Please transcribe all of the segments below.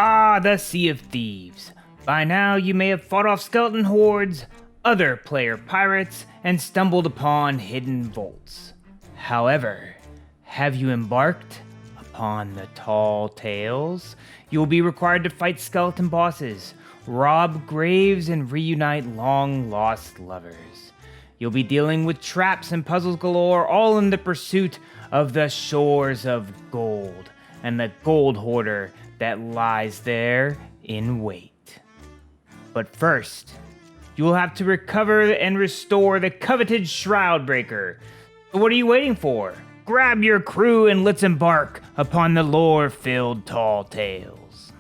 Ah, the Sea of Thieves. By now you may have fought off skeleton hordes, other player pirates, and stumbled upon hidden vaults. However, have you embarked upon the Tall Tales? You will be required to fight skeleton bosses, rob graves, and reunite long-lost lovers. You'll be dealing with traps and puzzles galore, all in the pursuit of the shores of gold and the gold hoarder that lies there in wait. But first, you will have to recover and restore the coveted Shroudbreaker. What are you waiting for? Grab your crew and let's embark upon the lore-filled Tall Tales.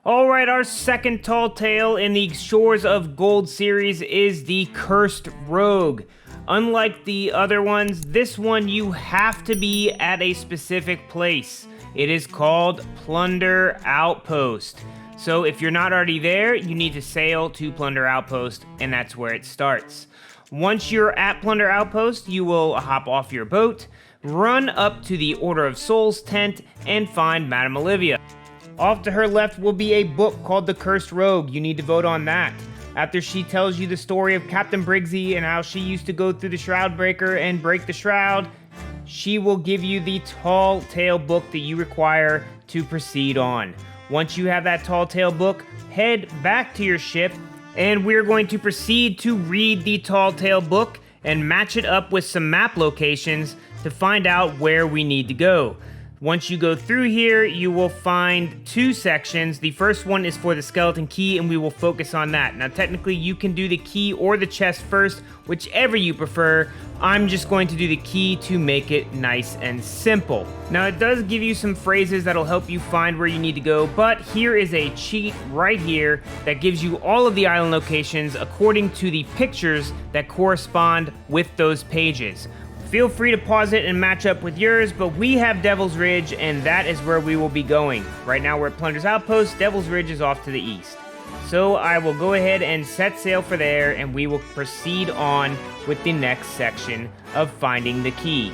Alright, our second Tall Tale in the Shores of Gold series is the Cursed Rogue. Unlike the other ones, this one you have to be at a specific place. It is called Plunder Outpost. So if you're not already there, you need to sail to Plunder Outpost, and that's where it starts. Once you're at Plunder Outpost, you will hop off your boat, run up to the Order of Souls tent, and find Madame Olivia. Off to her left will be a book called The Cursed Rogue. You need to vote on that. After she tells you the story of Captain Briggsy and how she used to go through the Shroudbreaker and break the shroud, she will give you the Tall Tale book that you require to proceed on. Once you have that Tall Tale book, head back to your ship, and we're going to proceed to read the Tall Tale book and match it up with some map locations to find out where we need to go. Once you go through here, you will find two sections. The first one is for the skeleton key, and we will focus on that. Now, technically, you can do the key or the chest first, whichever you prefer. I'm just going to do the key to make it nice and simple. Now, it does give you some phrases that'll help you find where you need to go, but here is a cheat right here that gives you all of the island locations according to the pictures that correspond with those pages. Feel free to pause it and match up with yours, but we have Devil's Ridge, and that is where we will be going. Right now we're at Plunder's Outpost. Devil's Ridge is off to the east. So I will go ahead and set sail for there, and we will proceed on with the next section of finding the key.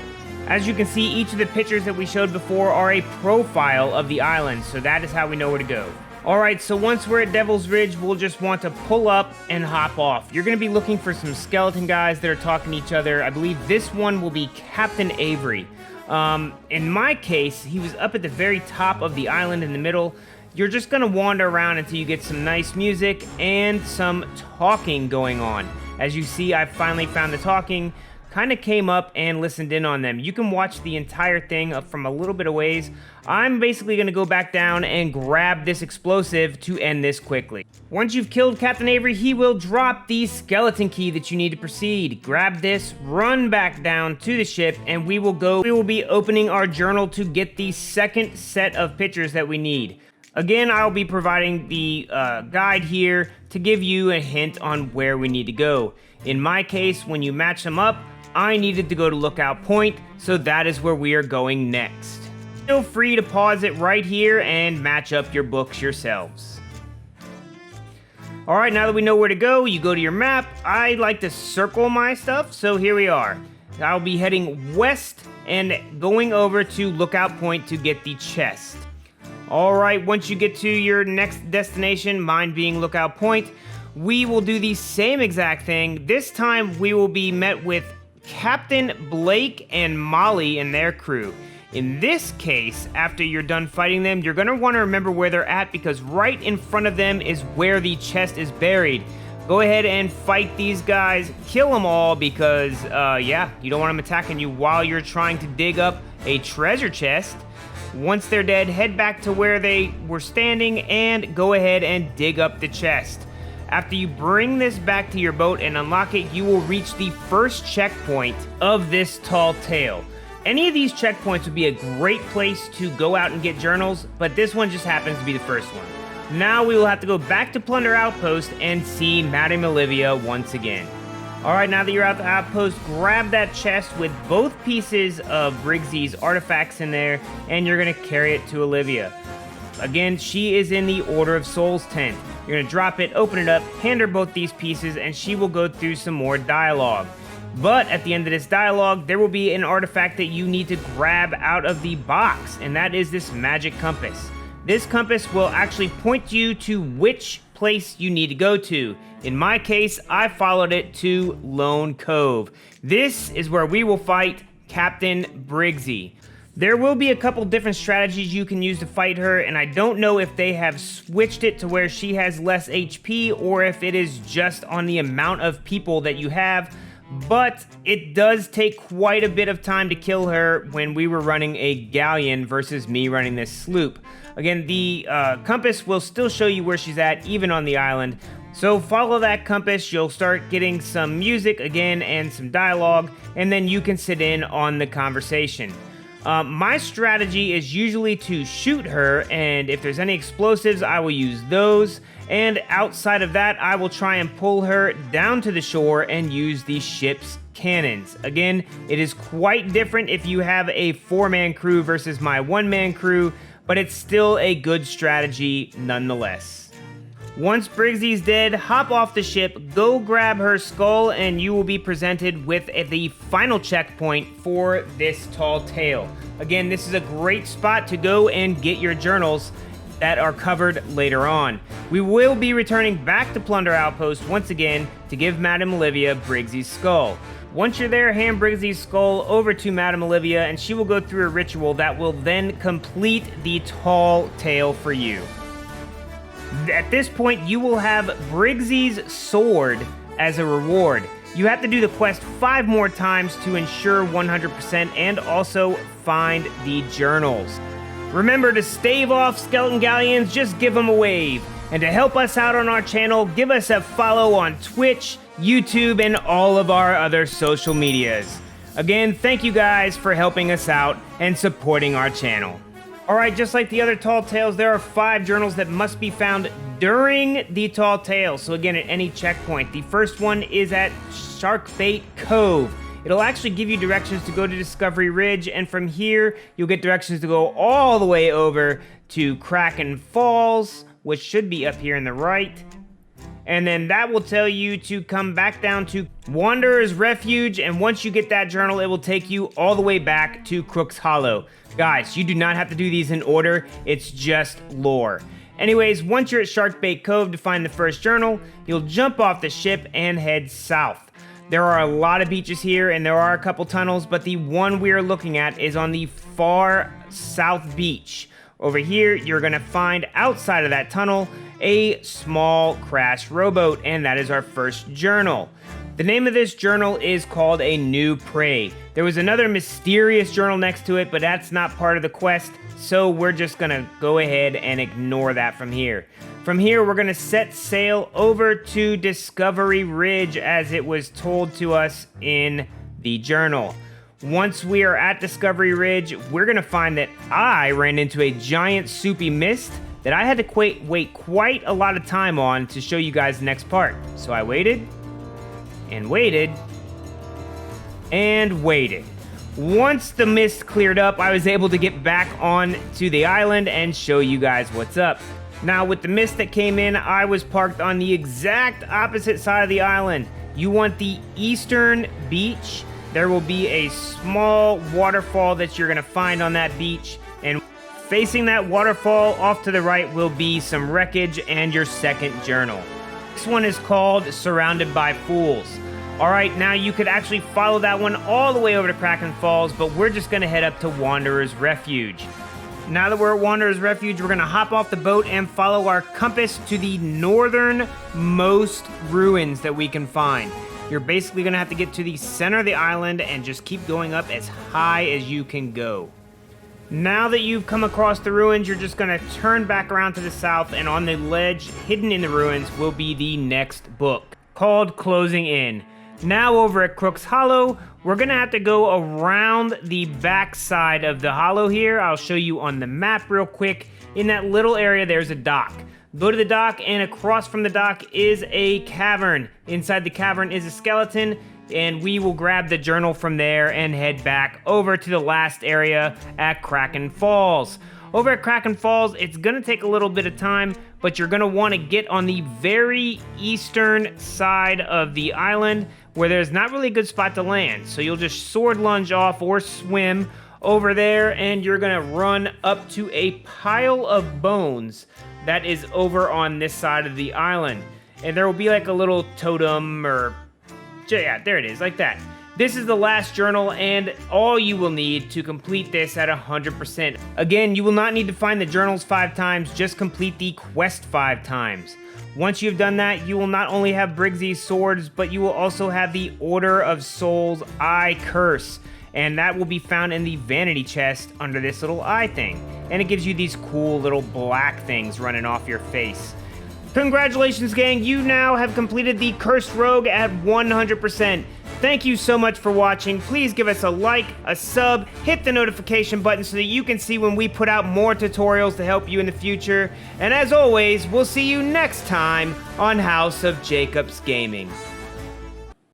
As you can see, each of the pictures that we showed before are a profile of the island, so that is how we know where to go. Alright, so once we're at Devil's Ridge, we'll just want to pull up and hop off. You're going to be looking for some skeleton guys that are talking to each other. I believe this one will be Captain Avery. In my case, he was up at the very top of the island in the middle. You're just going to wander around until you get some nice music and some talking going on. As you see, I finally found the talking. Kind of came up and listened in on them. You can watch the entire thing from a little bit of ways. I'm basically going to go back down and grab this explosive to end this quickly. Once you've killed Captain Avery, he will drop the skeleton key that you need to proceed. Grab this, run back down to the ship, and we will be opening our journal to get the second set of pictures that we need. Again, I'll be providing the guide here to give you a hint on where we need to go. In my case, when you match them up, I needed to go to Lookout Point, so that is where we are going next. Feel free to pause it right here and match up your books yourselves. Alright, now that we know where to go, you go to your map. I like to circle my stuff, so here we are. I'll be heading west and going over to Lookout Point to get the chest. Alright, once you get to your next destination, mine being Lookout Point, we will do the same exact thing. This time we will be met with Captain Blake and Molly and their crew. In this case, after you're done fighting them, you're going to want to remember where they're at because right in front of them is where the chest is buried. Go ahead and fight these guys, kill them all because, yeah, you don't want them attacking you while you're trying to dig up a treasure chest. Once they're dead, head back to where they were standing and go ahead and dig up the chest. After you bring this back to your boat and unlock it, you will reach the first checkpoint of this Tall Tale. Any of these checkpoints would be a great place to go out and get journals, but this one just happens to be the first one. Now we will have to go back to Plunder Outpost and see Madame Olivia once again. Alright, now that you're at the outpost, grab that chest with both pieces of Briggsy's artifacts in there, and you're going to carry it to Olivia. Again, she is in the Order of Souls tent. You're going to drop it, open it up, hand her both these pieces, and she will go through some more dialogue. But at the end of this dialogue, there will be an artifact that you need to grab out of the box, and that is this magic compass. This compass will actually point you to which place you need to go to. In my case, I followed it to Lone Cove. This is where we will fight Captain Briggsy. There will be a couple different strategies you can use to fight her, and I don't know if they have switched it to where she has less HP or if it is just on the amount of people that you have, but it does take quite a bit of time to kill her when we were running a galleon versus me running this sloop. Again, the compass will still show you where she's at, even on the island. So follow that compass, you'll start getting some music again and some dialogue, and then you can sit in on the conversation. My strategy is usually to shoot her, and if there's any explosives, I will use those. And outside of that, I will try and pull her down to the shore and use the ship's cannons. Again, it is quite different if you have a 4-man crew versus my 1-man crew, but it's still a good strategy nonetheless. Once Briggsy's dead, hop off the ship, go grab her skull, and you will be presented with the final checkpoint for this tall tale. Again, this is a great spot to go and get your journals that are covered later on. We will be returning back to Plunder Outpost once again to give Madame Olivia Briggsy's skull. Once you're there, hand Briggsy's skull over to Madame Olivia, and she will go through a ritual that will then complete the tall tale for you. At this point, you will have Briggsy's sword as a reward. You have to do the quest 5 more times to ensure 100% and also find the journals. Remember to stave off skeleton galleons, just give them a wave. And to help us out on our channel, give us a follow on Twitch, YouTube, and all of our other social medias. Again, thank you guys for helping us out and supporting our channel. Alright, just like the other tall tales, there are 5 journals that must be found during the tall tale. So again, at any checkpoint. The first one is at Sharkbait Cove. It'll actually give you directions to go to Discovery Ridge, and from here, you'll get directions to go all the way over to Kraken Falls, which should be up here in the right. And then that will tell you to come back down to Wanderer's Refuge, and once you get that journal, it will take you all the way back to Crook's Hollow. Guys, you do not have to do these in order, it's just lore. Anyways, once you're at Sharkbait Cove to find the first journal, you'll jump off the ship and head south. There are a lot of beaches here, and there are a couple tunnels, but the one we are looking at is on the far south beach. Over here, you're going to find outside of that tunnel a small crashed rowboat, and that is our first journal. The name of this journal is called A New Prey. There was another mysterious journal next to it, but that's not part of the quest, so we're just going to go ahead and ignore that from here. From here, we're going to set sail over to Discovery Ridge as it was told to us in the journal. Once we are at Discovery Ridge, we're going to find that I ran into a giant soupy mist that I had to wait quite a lot of time on to show you guys the next part. So I waited, and waited, and waited. Once the mist cleared up, I was able to get back on to the island and show you guys what's up. Now, with the mist that came in, I was parked on the exact opposite side of the island. You want the eastern beach. There will be a small waterfall that you're going to find on that beach, and facing that waterfall off to the right will be some wreckage and your second journal. This one is called Surrounded by Fools. Alright, now you could actually follow that one all the way over to Kraken Falls, but we're just going to head up to Wanderer's Refuge. Now that we're at Wanderer's Refuge, we're going to hop off the boat and follow our compass to the northernmost ruins that we can find. You're basically going to have to get to the center of the island and just keep going up as high as you can go. Now that you've come across the ruins, you're just going to turn back around to the south, and on the ledge hidden in the ruins will be the next book, called Closing In. Now over at Crook's Hollow, we're going to have to go around the back side of the hollow here. I'll show you on the map real quick. In that little area, there's a dock. Go to the dock, and across from the dock is a cavern. Inside the cavern is a skeleton, and we will grab the journal from there and head back over to the last area at Kraken Falls. Over at Kraken Falls, it's going to take a little bit of time, but you're going to want to get on the very eastern side of the island, where there's not really a good spot to land. So you'll just sword lunge off or swim over there, and you're gonna run up to a pile of bones that is over on this side of the island. And there will be like a little totem or, yeah, there it is, like that. This is the last journal, and all you will need to complete this at 100%. Again, you will not need to find the journals 5 times, just complete the quest 5 times. Once you've done that, you will not only have Briggsy's swords, but you will also have the Order of Souls Eye Curse. And that will be found in the vanity chest under this little eye thing. And it gives you these cool little black things running off your face. Congratulations, gang, you now have completed the Cursed Rogue at 100%. Thank you so much for watching. Please give us a like, a sub, hit the notification button so that you can see when we put out more tutorials to help you in the future. And as always, we'll see you next time on House of Jacob's Gaming.